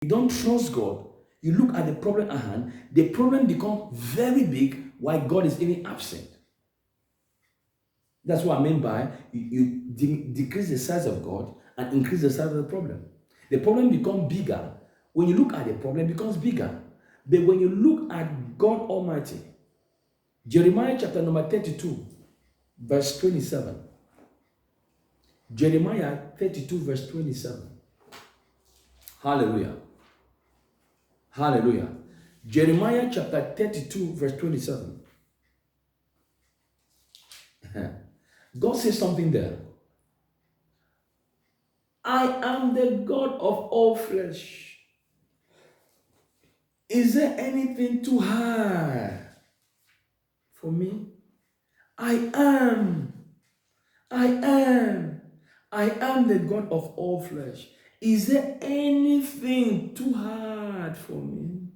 You don't trust God. You look at the problem at hand. The problem becomes very big while God is even absent. That's what I mean by you decrease the size of God and increase the size of the problem. The problem becomes bigger. When you look at the problem, it becomes bigger. But when you look at God Almighty, Jeremiah chapter number 32, verse 27. Jeremiah 32, verse 27. Hallelujah. Hallelujah. Jeremiah chapter 32, verse 27. God says something there. I am the God of all flesh. Is there anything too hard for me? I am. I am. I am the God of all flesh. Is there anything too hard for me?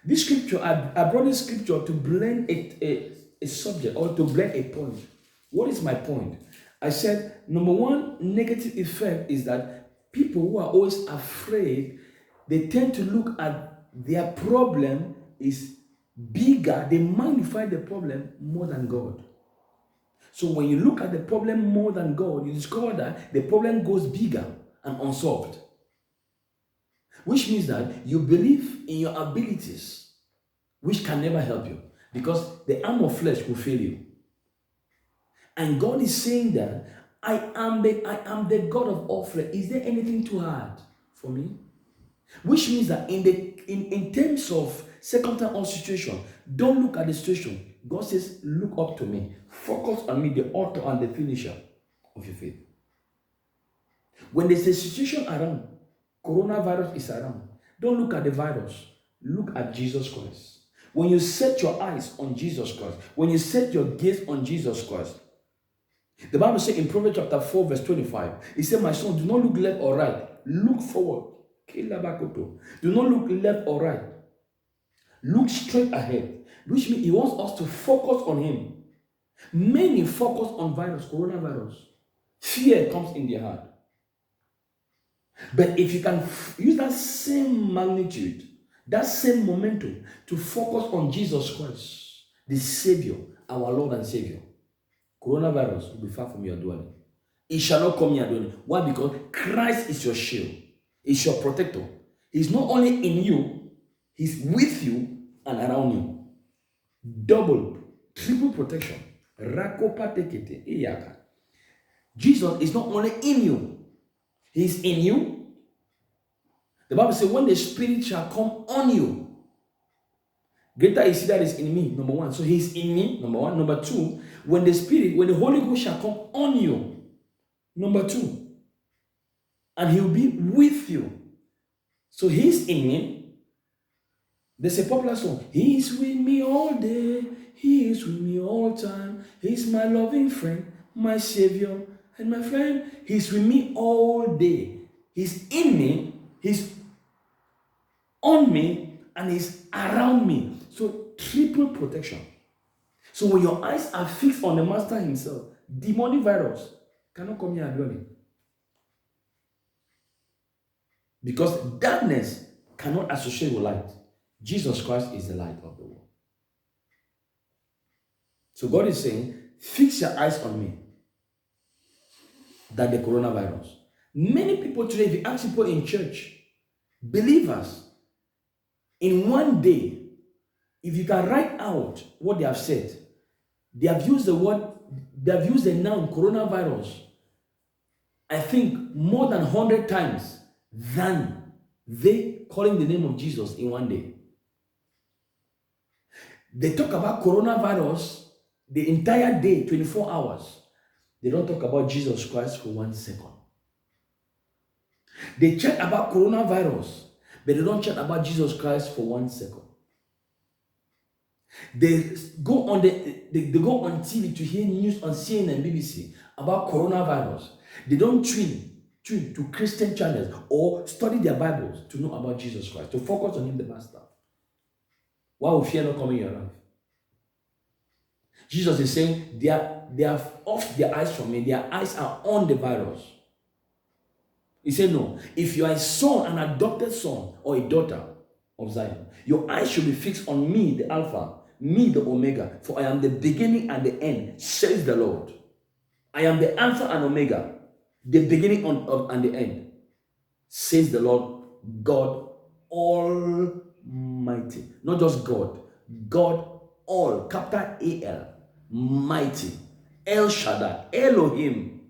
This scripture, I brought this scripture to blend a subject or to blend a point. What is my point? I said, number one negative effect is that people who are always afraid, they tend to look at their problem is bigger. They magnify the problem more than God. So when you look at the problem more than God, you discover that the problem goes bigger and unsolved. Which means that you believe in your abilities, which can never help you because the arm of flesh will fail you. And God is saying that I am the God of all flesh. Is there anything too hard for me? Which means that in terms of second-time or situation, don't look at the situation. God says, look up to me. Focus on me, the author and the finisher of your faith. When there's a situation around, coronavirus is around, don't look at the virus. Look at Jesus Christ. When you set your eyes on Jesus Christ, when you set your gaze on Jesus Christ, the Bible says in Proverbs chapter 4, verse 25, it said, my son, do not look left or right. Look forward. Do not look left or right. Look straight ahead. Which means he wants us to focus on him. Many focus on coronavirus. Fear comes in their heart. But if you can use that same magnitude, that same momentum to focus on Jesus Christ, the Savior, our Lord and Savior, coronavirus will be far from your dwelling. It shall not come near your dwelling. Why? Because Christ is your shield. He's your protector. He's not only in you, he's with you and around you. Double, triple protection. Jesus is not only in you, he's in you. The Bible says, when the Spirit shall come on you, greater is he that is in me, number one. So he's in me, number one. Number two, when the Holy Ghost shall come on you, number two, and he'll be with you. So he's in me. There's a popular song. He is with me all day. He is with me all time. He's my loving friend, my Savior, and my friend. He's with me all day. He's in me. He's on me. And he's around me. So triple protection. So when your eyes are fixed on the Master himself, demonic virus cannot come near your dwelling. Because darkness cannot associate with light. Jesus Christ is the light of the world. So God is saying, fix your eyes on me. Than the coronavirus. Many people today, if you ask people in church, believers, in one day, if you can write out what they have said, they have used the noun coronavirus, I think more than 100 times than they calling the name of Jesus in one day. They talk about coronavirus the entire day, 24 hours. They don't talk about Jesus Christ for 1 second. They chat about coronavirus, but they don't chat about Jesus Christ for 1 second. They go on TV to hear news on CNN and BBC about coronavirus. They don't tune to Christian channels or study their Bibles to know about Jesus Christ, to focus on him, the Master. Why will fear not come in your life? Jesus is saying they have off their eyes from me. Their eyes are on the virus. He said, no. If you are a son, an adopted son or a daughter of Zion, your eyes should be fixed on me, the Alpha, me, the Omega, for I am the beginning and the end, says the Lord. I am the Alpha and Omega, the beginning and the end, says the Lord God Almighty. Not just God, God all, capital A-L, mighty, El Shaddai, Elohim.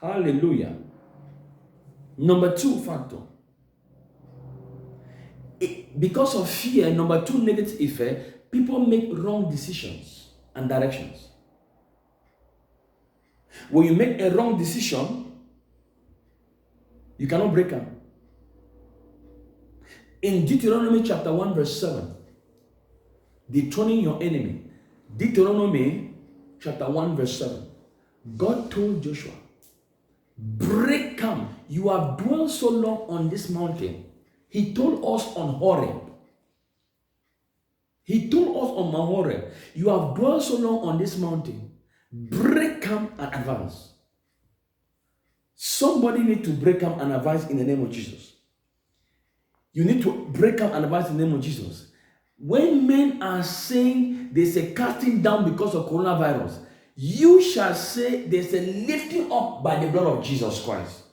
Hallelujah. Number two factor. Because of fear, number two negative effect, people make wrong decisions and directions. When you make a wrong decision, you cannot break them. In Deuteronomy chapter 1 verse 7, dethroning your enemy. Deuteronomy chapter 1 verse 7, God told Joshua, break camp. You have dwelt so long on this mountain. He told us on Horeb. He told us on Mount Horeb, you have dwelt so long on this mountain. Break camp and advance. Somebody need to break camp and advance in the name of Jesus. You need to break camp and advance in the name of Jesus. When men are saying there's a casting down because of coronavirus, you shall say there's a lifting up by the blood of Jesus Christ.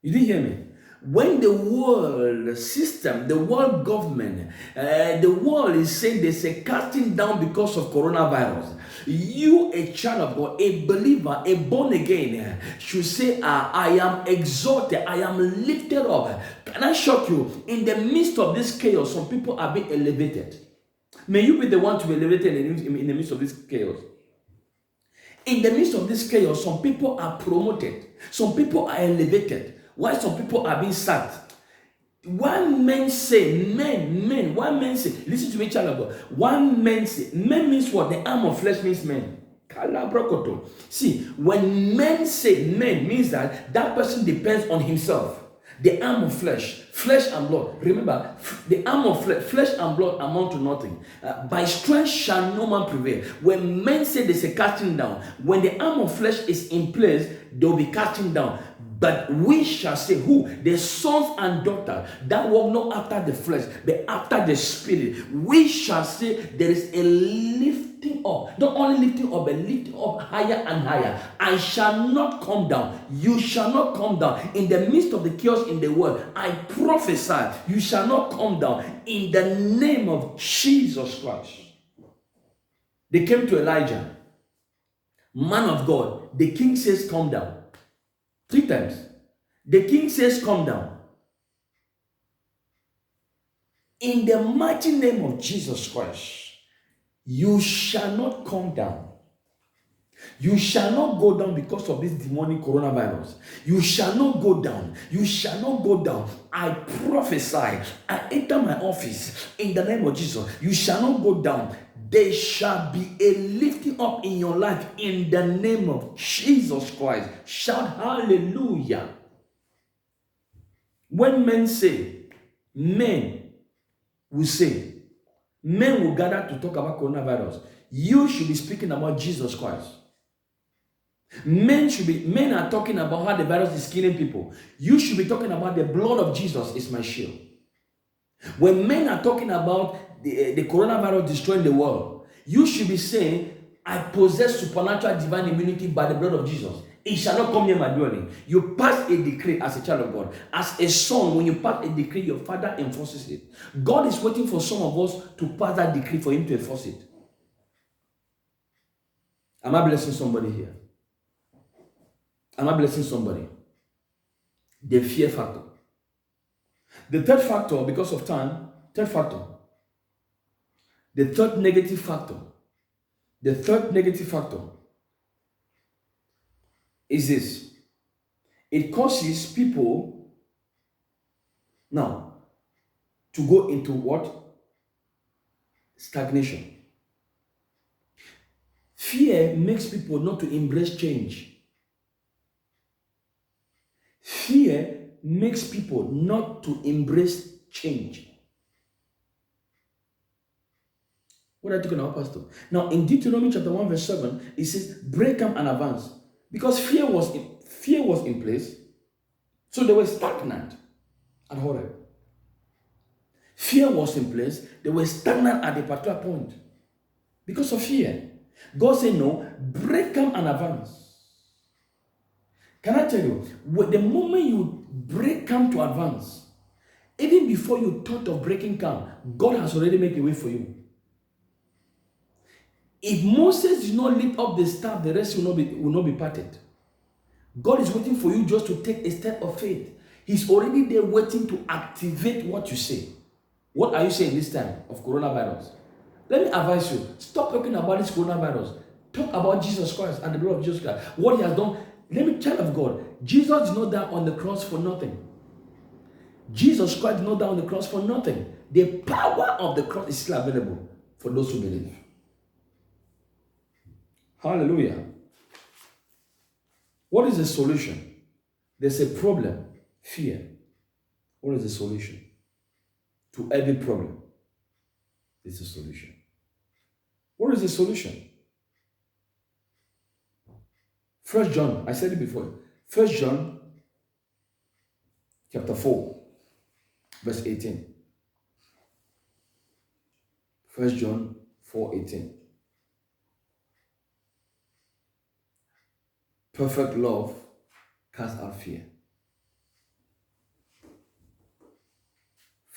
You didn't hear me? When the world system, the world government, the world is saying there's a casting down because of coronavirus, you, a child of God, a believer, a born again, should say, I am exalted, I am lifted up. Can I shock you? In the midst of this chaos, some people are being elevated. May you be the one to be elevated in the midst of this chaos. In the midst of this chaos, some people are promoted, some people are elevated, while some people are being sacked. One man say, one man say, listen to me, child of God. One man say, men means what? The arm of flesh means men. See, when men say men, means that person depends on himself. The arm of flesh and blood. Remember, the arm of flesh and blood amount to nothing. By strength shall no man prevail. When men say there's a casting down, when the arm of flesh is in place, they'll be casting down. But we shall say, who? The sons and daughters that walk not after the flesh, but after the spirit. We shall say there is a lifting up. Not only lifting up, but lifting up higher and higher. I shall not come down. You shall not come down. In the midst of the chaos in the world, I prophesy, you shall not come down. In the name of Jesus Christ. They came to Elijah. Man of God, the king says, come down. 3 times. The king says, come down. In the mighty name of Jesus Christ, you shall not come down. You shall not go down because of this demonic coronavirus. You shall not go down. You shall not go down. I prophesy. I enter my office in the name of Jesus. You shall not go down. There shall be a lifting up in your life in the name of Jesus Christ. Shout hallelujah. When men say, men will say, men will gather to talk about coronavirus, you should be speaking about Jesus Christ. Men are talking about how the virus is killing people. You should be talking about the blood of Jesus is my shield. When men are talking about the coronavirus destroying the world, you should be saying, I possess supernatural divine immunity by the blood of Jesus. It shall not come near my dwelling. You pass a decree as a child of God. As a son, when you pass a decree, your father enforces it. God is waiting for some of us to pass that decree for him to enforce it. Am I blessing somebody here? Am I blessing somebody? The fear factor. The third factor, because of time, the third negative factor is this. It causes people now to go into what? Stagnation. Fear makes people not to embrace change. Fear makes people not to embrace change. What are you talking about, Pastor? Now, in Deuteronomy chapter 1 verse 7, it says, break camp and advance. Because fear was in place. So they were stagnant at Horeb. Fear was in place. They were stagnant at a particular point because of fear. God said, no, break camp and advance. Can I tell you, the moment you break camp to advance, even before you thought of breaking camp, God has already made a way for you. If Moses did not lift up the staff, the rest will not be parted. God is waiting for you just to take a step of faith. He's already there waiting to activate what you say. What are you saying this time of coronavirus? Let me advise you, stop talking about this coronavirus. Talk about Jesus Christ and the blood of Jesus Christ. What he has done. Let me tell of God, Jesus did not die on the cross for nothing. Jesus Christ did not die on the cross for nothing. The power of the cross is still available for those who believe. Hallelujah. What is the solution? There's a problem, fear. What is the solution? To every problem, there's a solution. What is the solution? 1 John, I said it before. 1 John chapter 4, verse 18. 1 John 4:18. Perfect love casts out fear.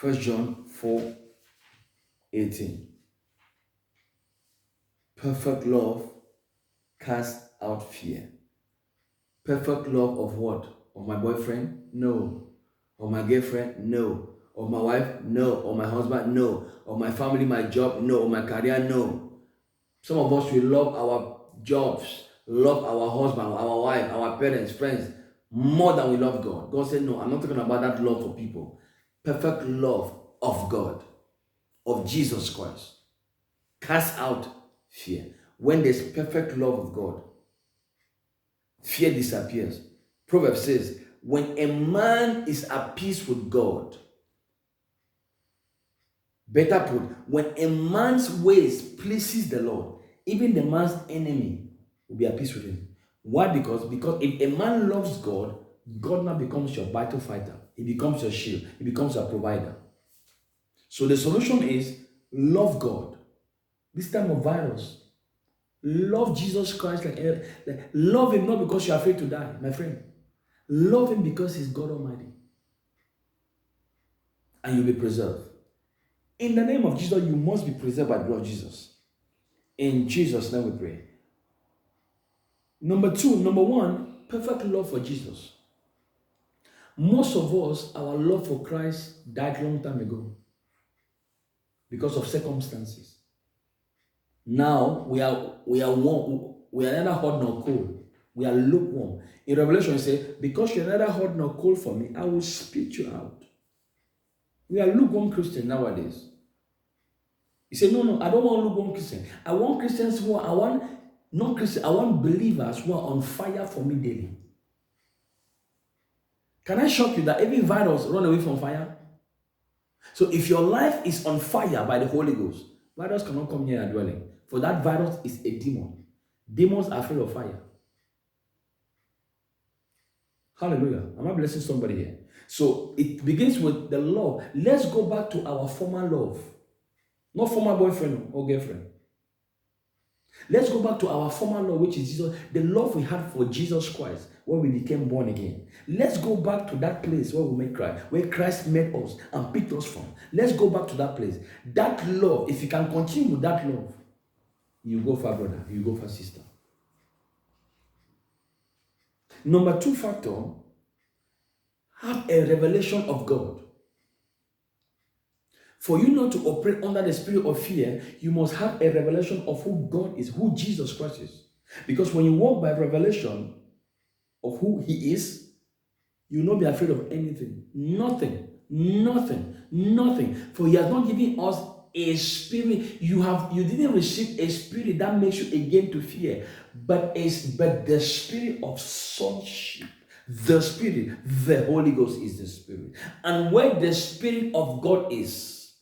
1 John 4:18. Perfect love casts out fear. Perfect love of what? Of my boyfriend? No. Of my girlfriend? No. Of my wife? No. Of my husband? No. Of my family, my job? No. Of my career? No. Some of us will love our jobs, love our husband, our wife, our parents, friends, more than we love God. God said, no, I'm not talking about that love for people. Perfect love of God, of Jesus Christ, cast out fear. When there's perfect love of God, fear disappears. Proverbs says, when a man is at peace with God, better put, when a man's ways pleases the Lord, even the man's enemy will be at peace with him. Why? Because if a man loves God, God now becomes your battle fighter. He becomes your shield. He becomes your provider. So the solution is love God. This time of virus, love Jesus Christ. Love him not because you're afraid to die, my friend. Love him because he's God Almighty. And you'll be preserved. In the name of Jesus, you must be preserved by the blood of Jesus. In Jesus' name we pray. Number one, perfect love for Jesus. Most of us, our love for Christ died long time ago because of circumstances. Now we are warm. We are neither hot nor cold. We are lukewarm. In Revelation, it says, because you're neither hot nor cold for me, I will spit you out. We are lukewarm Christians nowadays. He said, no, I don't want lukewarm Christians. I want Christians who are, I want believers who are on fire for me daily. Can I shock you that every virus run away from fire? So if your life is on fire by the Holy Ghost, virus cannot come near your dwelling. For that virus is a demon. Demons are afraid of fire. Hallelujah. Am I blessing somebody here? So it begins with the love. Let's go back to our former love. Not former boyfriend or girlfriend. Let's go back to our former love, which is Jesus, the love we had for Jesus Christ when we became born again. Let's go back to that place where we met Christ, where Christ met us and picked us from. Let's go back to that place. That love, if you can continue with that love, you go far, brother. You go far, sister. Number two factor, have a revelation of God. For you not to operate under the spirit of fear, you must have a revelation of who God is, who Jesus Christ is. Because when you walk by revelation of who he is, you will not be afraid of anything. Nothing. For he has not given us a spirit. You didn't receive a spirit that makes you again to fear, but the spirit of sonship. The Spirit, the Holy Ghost is the Spirit. And where the Spirit of God is,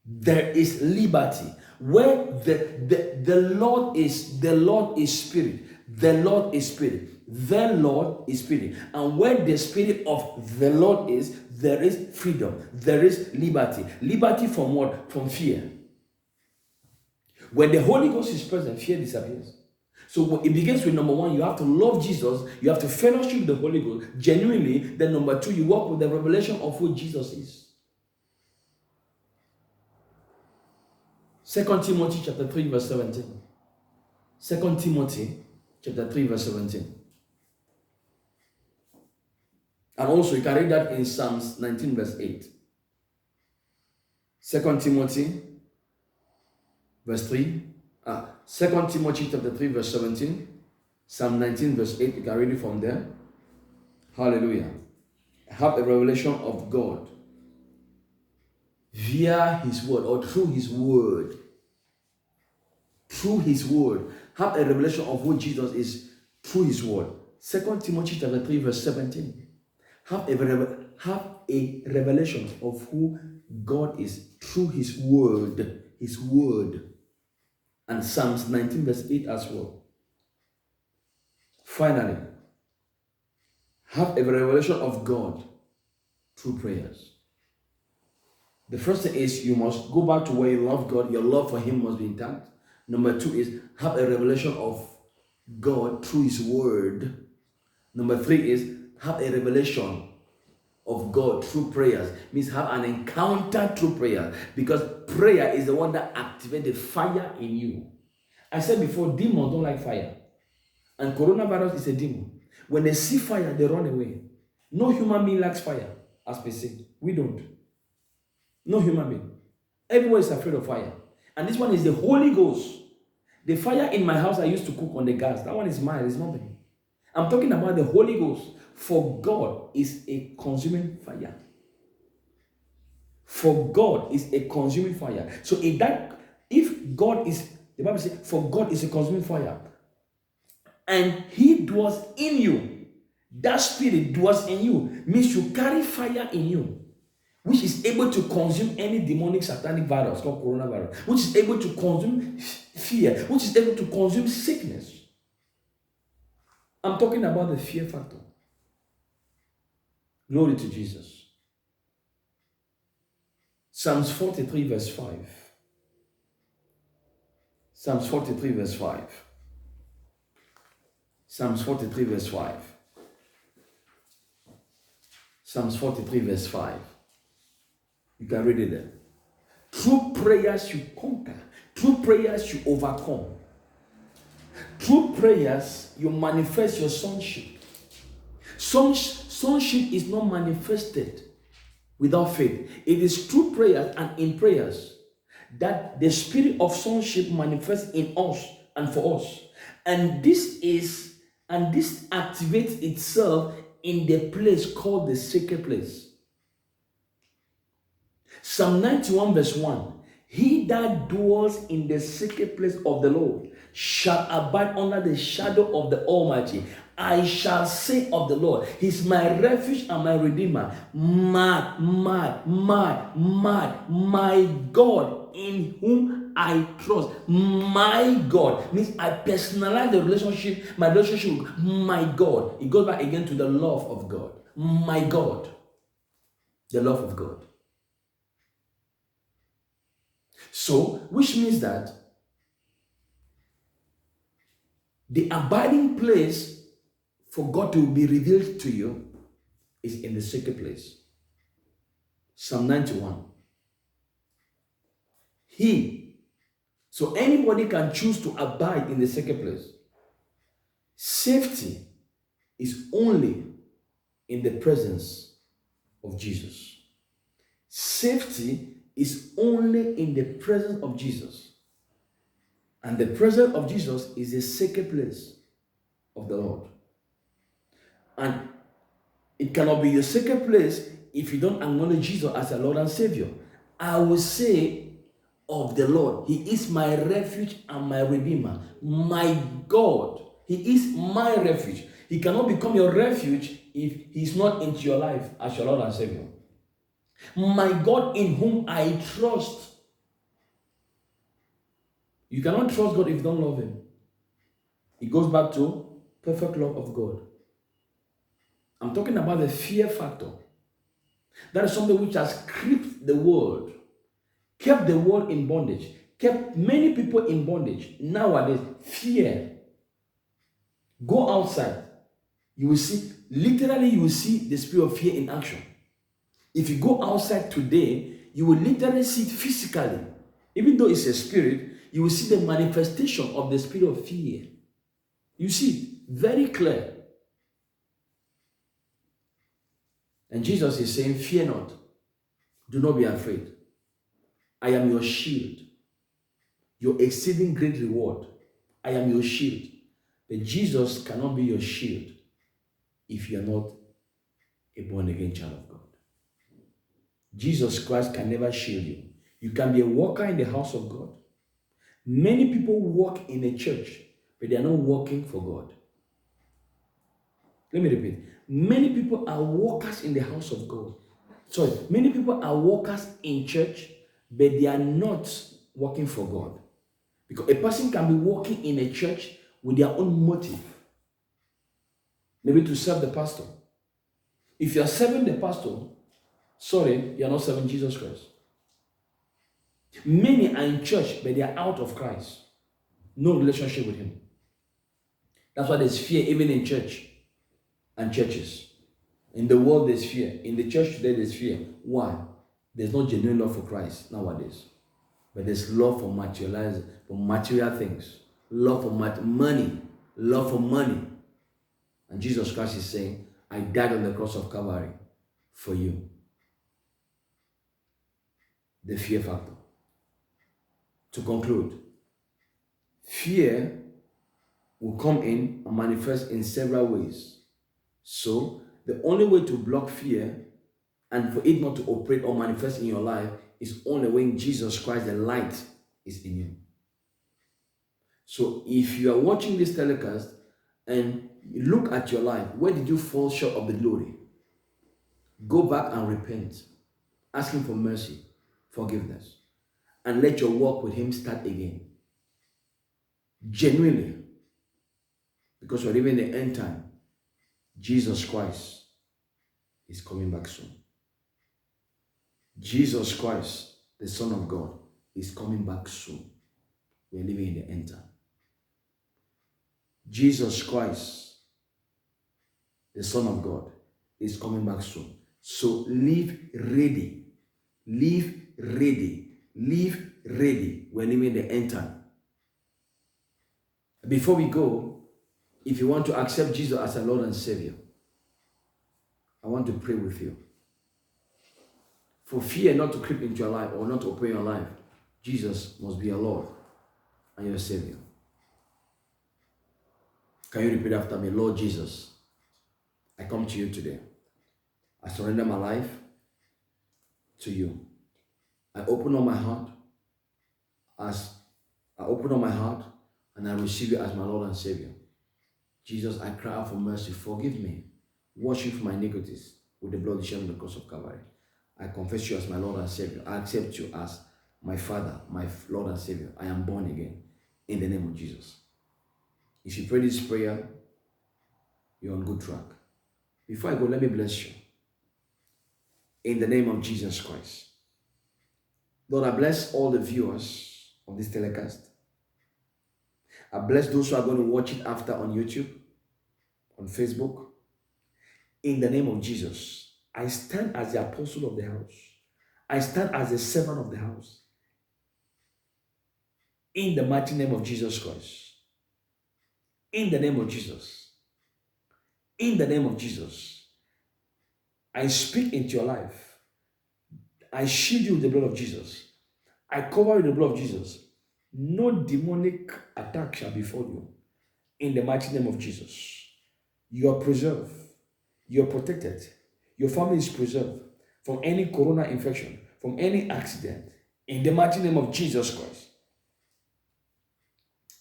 there is liberty. Where the Lord is Spirit. The Lord is Spirit. The Lord is Spirit. And where the Spirit of the Lord is, there is freedom. There is liberty. Liberty from what? From fear. When the Holy Ghost is present, fear disappears. So it begins with number one, you have to love Jesus, you have to fellowship with the Holy Ghost genuinely. Then number two, you walk with the revelation of who Jesus is. 2 Timothy chapter 3 verse 17. 2 Timothy chapter 3 verse 17. And also you can read that in Psalms 19 verse 8. 2 Timothy verse 3. 2 Timothy chapter 3 verse 17, Psalm 19 verse 8, you can read it from there. Hallelujah. Have a revelation of God via His word or through His word. Through His word. Have a revelation of who Jesus is through His word. 2 Timothy chapter 3 verse 17. Have a revelation of who God is through His word. His word. And Psalms 19 verse 8 as well. Finally, have a revelation of God through prayers. The first thing is you must go back to where you love God. Your love for Him must be intact. Number two is have a revelation of God through His word. Number three is have a revelation of God through prayers. Means have an encounter through prayer, because prayer is the one that activates the fire in you. I said before, demons don't like fire, and coronavirus is a demon. When they see fire, they run away. No human being likes fire, as per se. We don't. No human being. Everyone is afraid of fire, and this one is the Holy Ghost. The fire in my house I used to cook on the gas, that one is mine, it's nothing. I'm talking about the Holy Ghost. For God is a consuming fire. For God is a consuming fire. So if God is, the Bible says, for God is a consuming fire, and He dwells in you, that Spirit dwells in you, means you carry fire in you, which is able to consume any demonic satanic virus called coronavirus, which is able to consume fear, which is able to consume sickness. I'm talking about the fear factor. Glory to Jesus. Psalms 43 verse 5. Psalms 43 verse 5. Psalms 43 verse 5. Psalms 43 verse 5. You can read it there. Through prayers you conquer. Through prayers you overcome. Through prayers you manifest your sonship. Sonship is not manifested without faith. It is through prayers and in prayers that the spirit of sonship manifests in us and for us. And this activates itself in the place called the sacred place. Psalm 91 verse 1. He that dwells in the secret place of the Lord shall abide under the shadow of the Almighty. I shall say of the Lord, He's my refuge and my redeemer. My God in whom I trust. My God means I personalize the relationship, my relationship with my God. It goes back again to the love of God. My God. The love of God. So, which means that the abiding place for God to be revealed to you is in the secret place. Psalm 91. So anybody can choose to abide in the secret place. Safety is only in the presence of Jesus. Safety is only in the presence of Jesus. And the presence of Jesus is the sacred place of the Lord. And it cannot be your sacred place if you don't acknowledge Jesus as your Lord and Savior. I will say of the Lord, He is my refuge and my redeemer. My God, He is my refuge. He cannot become your refuge if He's not into your life as your Lord and Savior. My God in whom I trust. You cannot trust God if you don't love Him. It goes back to perfect love of God. I'm talking about the fear factor. That is something which has gripped the world, kept the world in bondage, kept many people in bondage. Nowadays, fear. Go outside, you will see, literally, you will see the spirit of fear in action. If you go outside today, you will literally see it physically. Even though it's a spirit, you will see the manifestation of the spirit of fear. You see it very clear. And Jesus is saying, fear not. Do not be afraid. I am your shield. Your exceeding great reward. I am your shield. But Jesus cannot be your shield if you are not a born-again child of God. Jesus Christ can never shield you. You can be a worker in the house of God. Many people work in a church, but they are not working for God. Let me repeat. Many people are workers in the house of God. Sorry, many people are workers in church, but they are not working for God. Because a person can be working in a church with their own motive. Maybe to serve the pastor. If you are serving the pastor, sorry, you are not serving Jesus Christ. Many are in church, but they are out of Christ. No relationship with him. That's why there's fear even in church and churches. In the world, there's fear. In the church today, there's fear. Why? There's no genuine love for Christ nowadays. But there's love for material things. Love for money. Love for money. And Jesus Christ is saying, I died on the cross of Calvary for you. The fear factor. To conclude, fear will come in and manifest in several ways. So, the only way to block fear and for it not to operate or manifest in your life is only when Jesus Christ, the light, is in you. So, if you are watching this telecast and you look at your life, where did you fall short of the glory? Go back and repent, asking for mercy, forgiveness, and let your walk with him start again. Genuinely. Because we're living in the end time. Jesus Christ is coming back soon. Jesus Christ, the Son of God, is coming back soon. We're living in the end time. Jesus Christ, the Son of God, is coming back soon. So live ready. Live ready. Live ready. We're living in the end time. Before we go, if you want to accept Jesus as a Lord and Savior, I want to pray with you. For fear not to creep into your life or not to open your life, Jesus must be your Lord and your Savior. Can you repeat after me? Lord Jesus, I come to you today. I surrender my life to you. I open up my heart and I receive you as my Lord and Savior. Jesus, I cry out for mercy. Forgive me. Wash me from my iniquities with the blood shed on the cross of Calvary. I confess you as my Lord and Savior. I accept you as my Father, my Lord and Savior. I am born again in the name of Jesus. If you pray this prayer, you're on good track. Before I go, let me bless you. In the name of Jesus Christ. Lord, I bless all the viewers of this telecast. I bless those who are going to watch it after on YouTube, on Facebook. In the name of Jesus, I stand as the apostle of the house. I stand as the servant of the house. In the mighty name of Jesus Christ. In the name of Jesus. In the name of Jesus. I speak into your life. I shield you with the blood of Jesus. I cover you with the blood of Jesus. No demonic attack shall befall you. In the mighty name of Jesus. You are preserved. You are protected. Your family is preserved from any corona infection, from any accident. In the mighty name of Jesus Christ.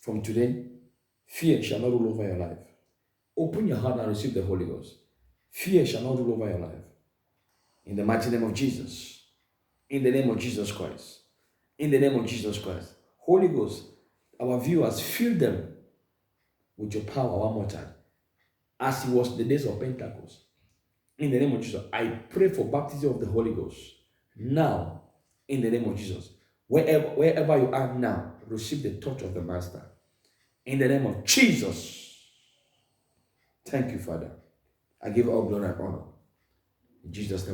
From today, fear shall not rule over your life. Open your heart and receive the Holy Ghost. Fear shall not rule over your life. In the mighty name of Jesus. In the name of Jesus Christ. In the name of Jesus Christ. Holy Ghost, our viewers, fill them with your power one more time. as it was in the days of Pentecost. In the name of Jesus, I pray for baptism of the Holy Ghost. Now, in the name of Jesus, wherever you are now, receive the touch of the Master. In the name of Jesus. Thank you, Father. I give all glory and honor. In Jesus' name.